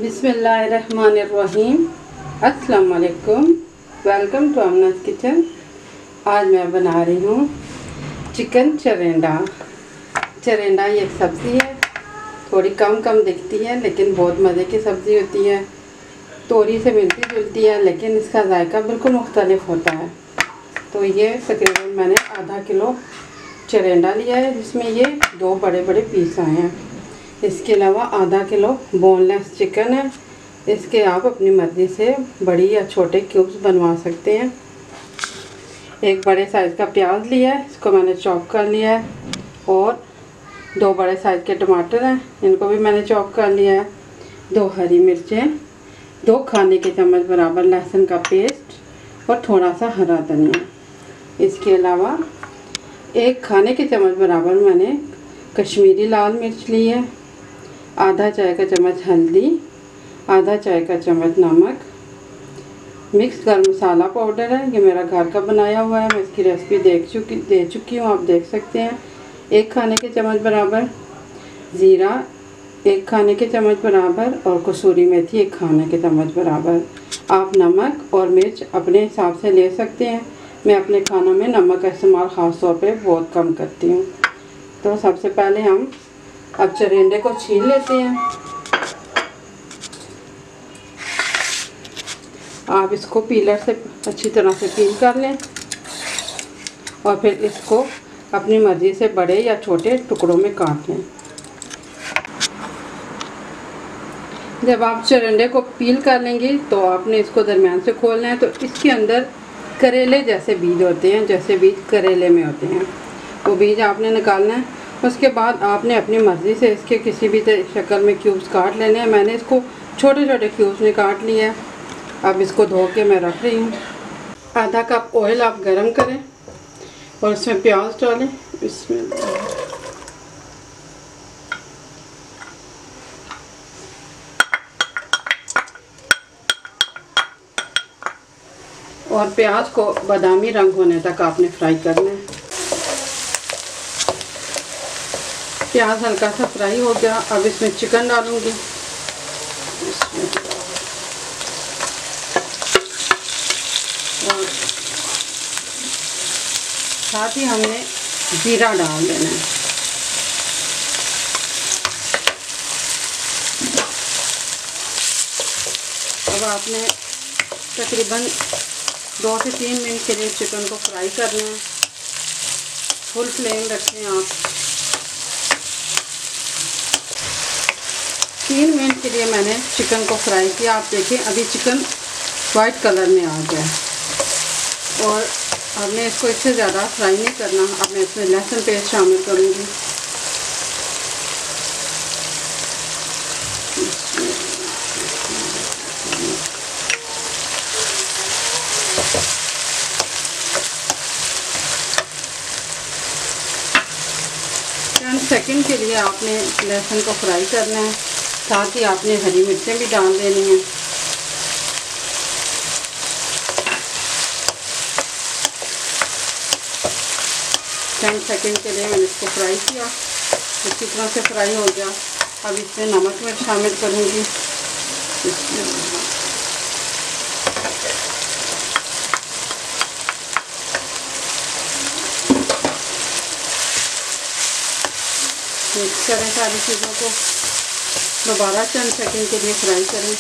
बिस्मिल्लाहिर्रहमानिर्रहीम। अस्सलाम वालेकुम। Welcome to Amna's kitchen. आज मैं बना रही हूँ चिकन चरेंडा। चरेंडा ये एक सब्ज़ी है, थोड़ी कम दिखती है लेकिन बहुत मज़े की सब्ज़ी होती है। तोरी से मिलती जुलती है लेकिन इसका जायका बिल्कुल मुख्तलिफ होता है। तो ये तकरीबन मैंने आधा किलो चरेंडा लिया है, जिसमें ये 2 बड़े पीस आए हैं। इसके अलावा आधा किलो बोनलेस चिकन है। इसके आप अपनी मर्ज़ी से बड़ी या छोटे क्यूब्स बनवा सकते हैं। एक बड़े साइज़ का प्याज लिया है, इसको मैंने चॉप कर लिया है। और 2 बड़े साइज़ के टमाटर हैं, इनको भी मैंने चॉप कर लिया है। 2 हरी मिर्चें, 2 खाने के चम्मच बराबर लहसुन का पेस्ट और थोड़ा सा हरा धनिया। इसके अलावा 1 खाने के चम्मच बराबर मैंने कश्मीरी लाल मिर्च ली है, आधा चाय का चम्मच हल्दी, आधा चाय का चम्मच नमक। मिक्स गरम मसाला पाउडर है, ये मेरा घर का बनाया हुआ है। मैं इसकी रेसिपी दे चुकी हूँ, आप देख सकते हैं। 1 खाने के चम्मच बराबर ज़ीरा, 1 खाने के चम्मच बराबर, और कसूरी मेथी 1 खाने के चम्मच बराबर। आप नमक और मिर्च अपने हिसाब से ले सकते हैं। मैं अपने खानों में नमक का इस्तेमाल ख़ास तौर पे बहुत कम करती हूँ। तो सबसे पहले हम अब चरेंडे को छील लेते हैं। आप इसको पीलर से अच्छी तरह से पील कर लें और फिर इसको अपनी मर्ज़ी से बड़े या छोटे टुकड़ों में काट लें। जब आप चरेंडे को पील कर लेंगे तो आपने इसको दरमियान से खोलना है। तो इसके अंदर करेले जैसे बीज होते हैं, जैसे बीज करेले में होते हैं, वो बीज आपने निकालना है। उसके बाद आपने अपनी मर्ज़ी से इसके किसी भी शक्ल में क्यूब्स काट लेने हैं। मैंने इसको छोटे क्यूब्स में काट लिया है। अब इसको धो के मैं रख रही हूँ। आधा कप ऑयल आप गरम करें और इसमें प्याज डालें। इसमें और प्याज को बादामी रंग होने तक आपने फ्राई करना है। प्याज हल्का सा फ्राई हो गया, अब इसमें चिकन डालूंगी। और साथ ही हमने जीरा डाल देना है। अब आपने तकरीबन 2 से 3 मिनट के लिए चिकन को फ्राई करना है। फुल फ्लेम रखें आप। 3 मिनट के लिए मैंने चिकन को फ्राई किया। आप देखें अभी चिकन वाइट कलर में आ गया है। और हमने इसको इससे ज़्यादा फ्राई नहीं करना। अब मैं इसमें लहसुन पेस्ट शामिल करूँगी। सेकंड के लिए आपने लहसुन को फ्राई करना है, साथ ही आपने हरी मिर्चें भी डाल देनी हैं। सेकंड के लिए मैंने इसको फ्राई किया, अच्छी तरह से फ्राई हो गया। अब इसमें नमक मिर्च शामिल करूँगी। मिक्स करें, सारी चीज़ों को दोबारा चंद सेकंड के लिए फ्राई करें।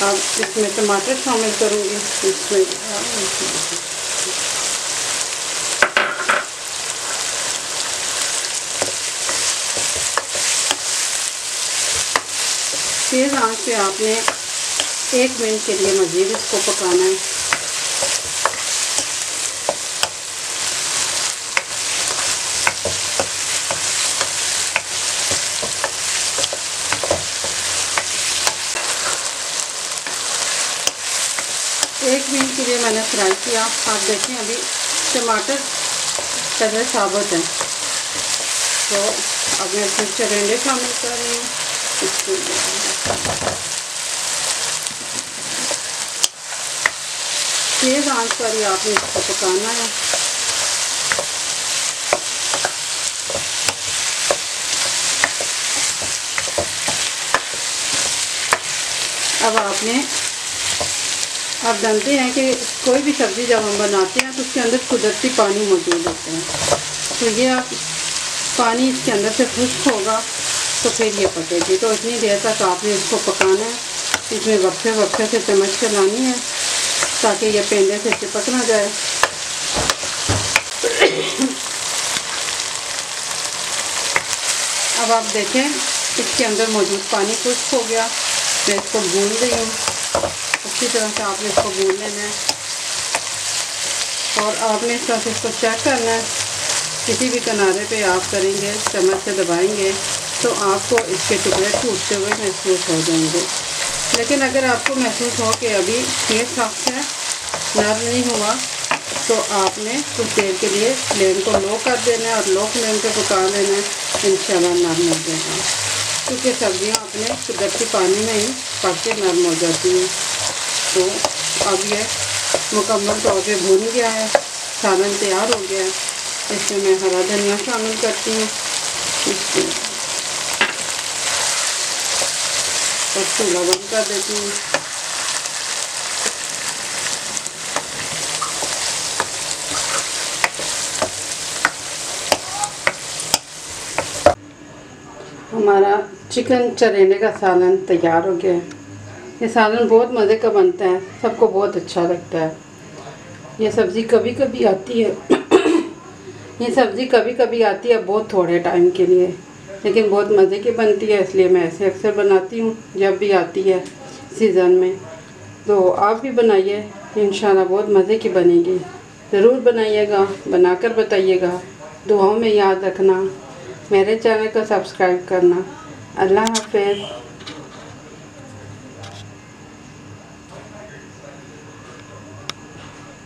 अब इसमें टमाटर शामिल करूँगी। इसमें तेज़ आंच पे आपने 1 मिनट के लिए मज़ीद इसको पकाना है। एक मिनट के लिए मैंने फ्राई किया। आप देखें अभी टमाटर कलर साबुत है। तो अब मैं इसमें चरेंडे शामिल कर रही हूँ। तेज़ आंच पर ही आपने इसको पकाना है। अब जानते हैं कि कोई भी सब्ज़ी जब हम बनाते हैं तो उसके अंदर कुदरती पानी मौजूद होता है, तो ये आप पानी इसके अंदर से खुश्क होगा तो फिर ये पकेगी। तो इतनी देर तक आपने इसको पकाना है। इसमें वक्फे वक्फे से चम्मच चलानी है ताकि ये पेंदे से चिपक ना जाए। अब आप देखें इसके अंदर मौजूद पानी खुश्क हो गया। मैं इसको भून रही हूँ। अच्छी तरह से आपने इसको भून लेना है और आपने इस तरह से इसको चेक करना है। किसी भी किनारे पे आप करेंगे, चम्मच से दबाएंगे तो आपको इसके टुकड़े टूटते हुए महसूस हो जाएंगे। लेकिन अगर आपको महसूस हो कि अभी ये सख्त है, नरम नहीं हुआ, तो आपने कुछ देर के लिए फ्लेम को लो कर देना है और लो फ्लेम पे पका लेना है। इंशाल्लाह नरम हो जाएगा, क्योंकि सब्जियां अपने कुदरती पानी में ही पक के नरम हो जाती हैं। तो अब ये मुकम्मल तौर पे भून गया है, सालन तैयार हो गया है। इसमें मैं हरा धनिया शामिल करती हूँ और चूल्हा बंद कर देती हूँ। हमारा चिकन चरेंडे का सालन तैयार हो गया है। ये सालन बहुत मज़े का बनता है, सबको बहुत अच्छा लगता है। ये सब्ज़ी कभी कभी आती है ये सब्ज़ी कभी कभी आती है बहुत थोड़े टाइम के लिए, लेकिन बहुत मज़े की बनती है। इसलिए मैं ऐसे अक्सर बनाती हूँ जब भी आती है सीज़न में। तो आप भी बनाइए, इंशाल्लाह बहुत मज़े की बनेगी। ज़रूर बनाइएगा, बनाकर बताइएगा। दुआओं में याद रखना, मेरे चैनल को सब्सक्राइब करना। अल्लाह हाफ़िज़।